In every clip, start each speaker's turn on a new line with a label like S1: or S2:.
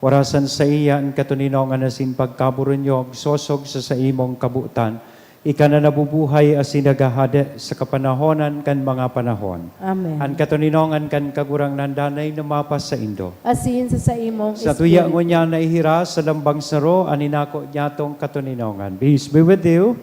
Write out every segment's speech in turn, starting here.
S1: Warasan sa iya ang katuninong anasin pagkaburunyog, sosog sa imong kabutan. Ika na nabubuhay as sinagahade sa kapanahonan kan mga panahon.
S2: Amen.
S1: Ang katuninongan kan kagurang nandanay numapas sa Indo.
S2: Asin sa imong
S1: Sa tuya mo niya naihira sa lambang saro, aninako niya tong katuninongan. Peace be with you.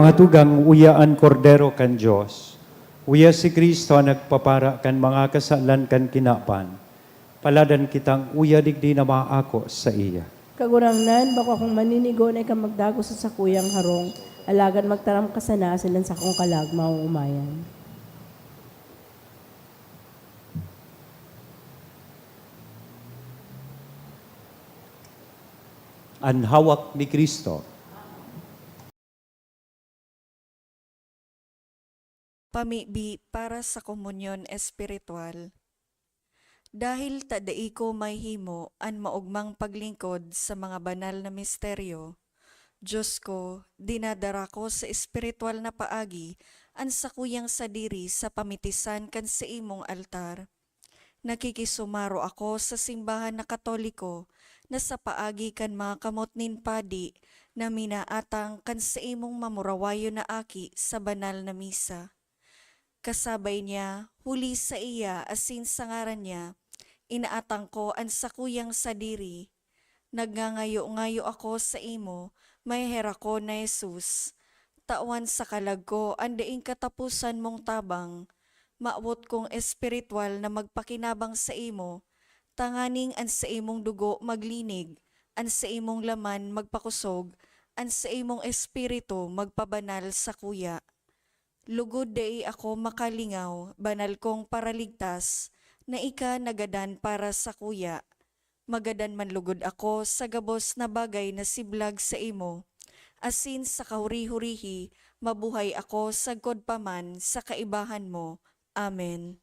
S1: Mga tugang uyaan kordero kan Diyos. Uya si Kristo nagpapara kan mga kasalan kan kinapan. Paladan kitang uya digdi na maako sa iya.
S2: Kagurangnan, bako akong maninigo na ikaw magdago sa sakuyang harong, alagan magtaram ka sana silan sa kong kalagmaw umayan.
S1: Ang hawak ni Kristo.
S3: Pamibi para sa komunyon espiritual. Dahil tadai ko may himo an maugmang paglingkod sa mga banal na misteryo, Diyos ko, dinadara ko sa espiritual na paagi an sakuyang sadiri sa pamitisan kan sa imong altar. Nakikisumaro ako sa simbahan na Katoliko na sa paagi kan mga kamot nin padi na minaatang kan sa imong mamurawayo na aki sa banal na misa. Kasabay niya, huli sa iya asin sa ngaran niya, inaatang ko ang sakuyang sadiri. Nagngangayo-ngayo ako sa imo, may hera ko na Jesus. Tawan sa kalag ko, andaing katapusan mong tabang. Maawot kong espiritual na magpakinabang sa imo, tanganing an sa imong dugo maglinig, an sa imong laman magpakusog, an sa imong espiritu magpabanal sa kuya. Lugod dai ako makalingaw, banal kong paraligtas, na ika nagadan para sa kuya. Magadan man lugod ako sa gabos na bagay na siblag sa imo. Asin sa kahuri-hurihi, mabuhay ako sa godpaman sa kaibahan mo. Amen.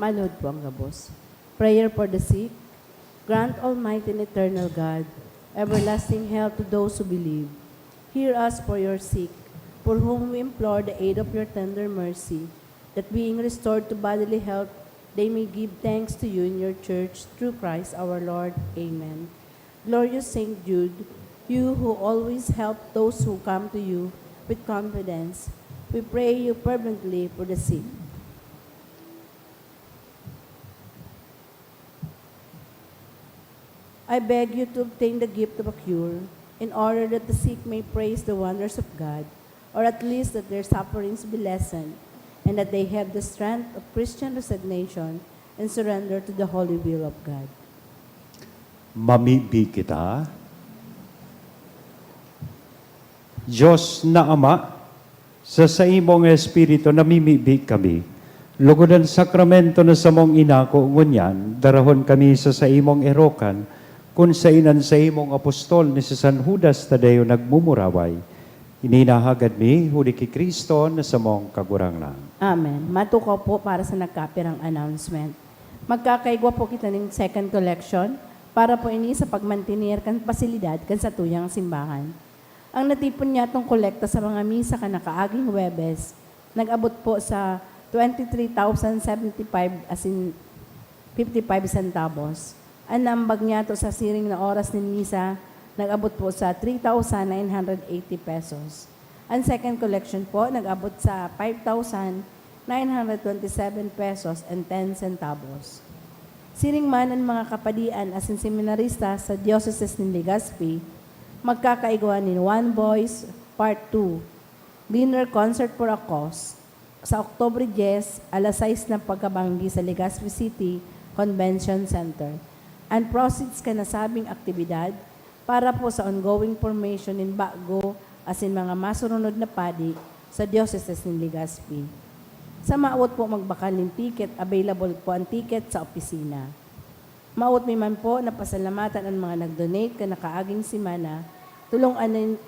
S2: Manood po ang gabos. Prayer for the sick. Grant, Almighty and Eternal God, everlasting health to those who believe. Hear us for your sick, for whom we implore the aid of your tender mercy, that being restored to bodily health, they may give thanks to you in your church, through Christ our Lord. Amen. Glorious Saint Jude, you who always help those who come to you with confidence, we pray you fervently for the sick. I beg you to obtain the gift of a cure, in order that the sick may praise the wonders of God, or at least that their sufferings be lessened, and that they have the strength of Christian resignation and surrender to the holy will of God.
S1: Mamibi kita. Diyos na Ama, sa imong Espiritu namimibi kami. Lugodan sakramento na sa mong inako ngunyan, darahon kami sa imong erokan, kung sa inan sa imong apostol ni si San Judas Tadeo nagmumuraway. Ininahagad mi, huli ki Kristo na sa mong kaguranglan.
S2: Amen. Matukaw po para sa nagkapirang announcement. Magkakaigwa po kita ng second collection para po ini sa pagmantinir kan pasilidad kan sa tuyang simbahan. Ang natipon niya itong kolekta sa mga misa ka nakaaging Webes, nag-abot po sa 23,075 as in 55 centavos. Ang nambag niya to sa siring na oras ni misa, nag-abot po sa 3,980 pesos. Ang second collection po, nag-abot sa 5,927 pesos and 10 centavos. Siring man ang mga kapadian as in seminarista sa Diocese ni Legazpi, magkakaigwa ni One Voice Part 2, Dinner Concert for a Cause, sa Oktobre 10, alas 6 ng pagkabanggi sa Legazpi City Convention Center. And proceeds ka nasabing aktibidad para po sa ongoing formation in Bago as in mga masurunod na padi sa Diocese ni Legazpi. Sa maawot po magbakal ng ticket, available po ang ticket sa opisina. Maawot mi man po na pasalamatan ang mga nag-donate ka nakaaging simana, tulong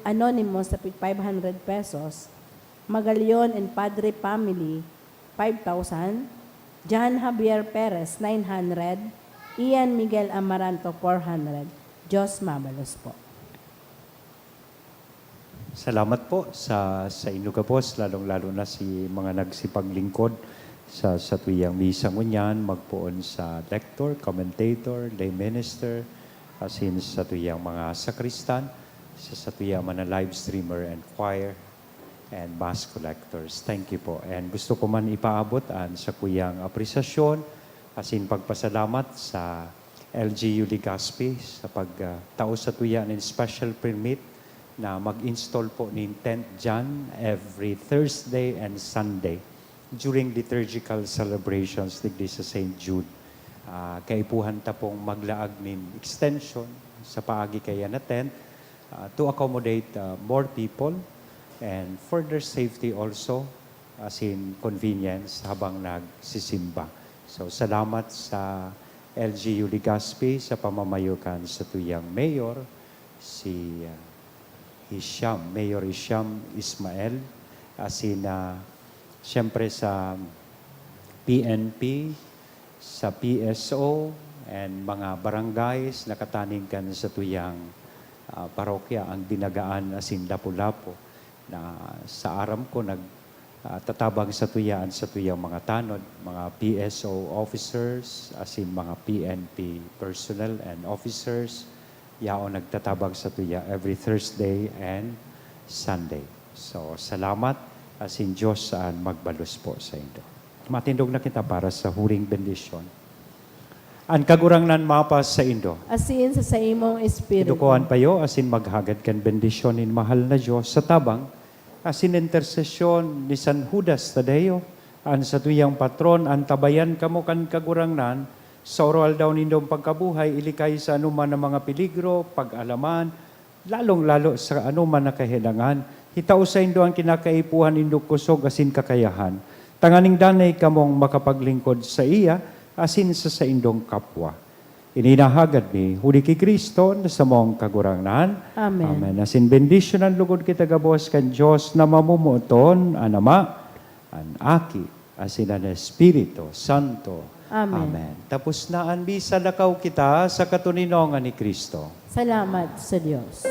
S2: anonymous sa 500 pesos, Magalion and Padre Family, 5,000, John Javier Perez, 900, Ian Miguel Amaranto, 400. Diyos mabalos po.
S1: Salamat po sa inyo kapos, lalong-lalo na si mga nagsipaglingkod sa tuyang misa ngunyan, magpoon sa lector, commentator, lay minister, as in sa tuyang mga sakristan, sa tuyang mga live streamer and choir, and mass collectors. Thank you po. And gusto ko man ipaabot sa kuyang apresasyon, as in pagpasalamat sa LGU Legazpi sa pagtao sa tuya ng special permit na mag-install po ng tent dyan every Thursday and Sunday during liturgical celebrations digdi sa St. Jude. Kaipuhan ta pong maglaag ng extension sa paagi kaya na tent to accommodate more people and for their safety also, as in convenience habang nagsisimba. So, salamat sa LGU Legazpi sa pamamayukan sa tuyang mayor, si Mayor Hisham Ismael, as in, siyempre sa PNP, sa PSO, and mga barangays na kataningkan sa tuyang parokya, ang dinagaan as in Lapu-Lapu, na sa aram ko tatabang sa tuyaan sa tuyang mga tanod, mga PSO officers, as in mga PNP personnel and officers, yao nagtatabag sa tuya every Thursday and Sunday. So, salamat, as in Diyos saan magbalos po sa inyo. Matindog na kita para sa huring bendisyon. Ang kagurangnan mapas sa indo.
S2: Asin sa imong espiritu.
S1: Idukuhan payo, as in maghagad kan bendisyon in mahal na Diyos sa tabang, as in intersesyon ni San Judas Tadeo, ang sa tuyang patron, ang tabayan kamo kan kagurangnan, sa oral daw nindong pagkabuhay, ilikay sa anuman ng mga peligro, pag-alaman, lalong-lalo sa anuman na kahilangan, hitaw sa indo ang kinakaipuhan indo kusog asin kakayahan, tanganing danay kamong makapaglingkod sa iya, asin sa indong kapwa. Ininahagad ni huli ki Kristo na sa mong kagurangnan.
S2: Amen.
S1: Amen. As in bendisyon ang lugod kita gabos kan Diyos na mamumuton, an Ama, an Aki, as in an Espiritu Santo,
S2: Amen.
S1: Tapos na ang bisa lakaw kita sa katuninongan ni Kristo.
S2: Salamat sa Diyos.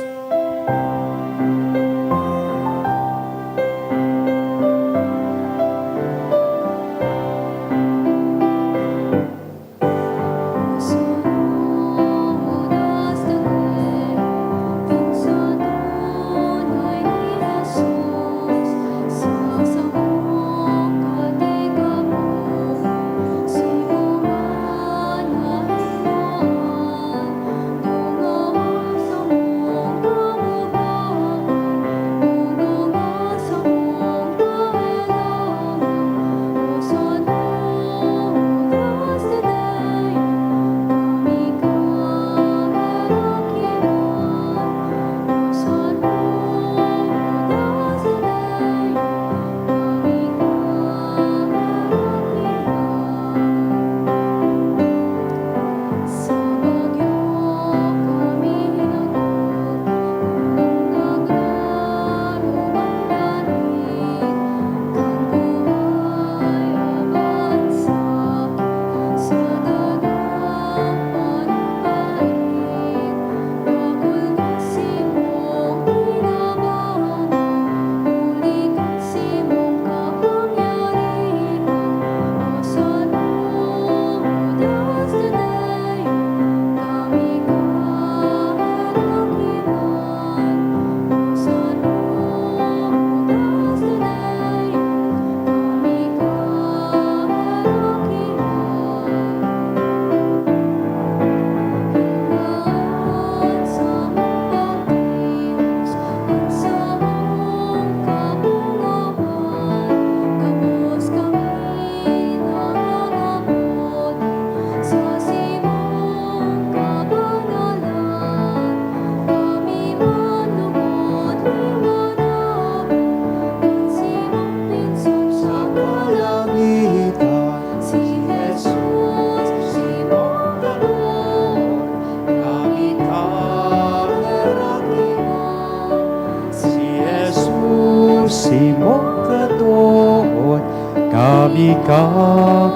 S1: Simong katuon, kami ka-eragiman.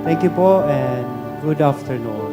S1: Thank you po and good afternoon.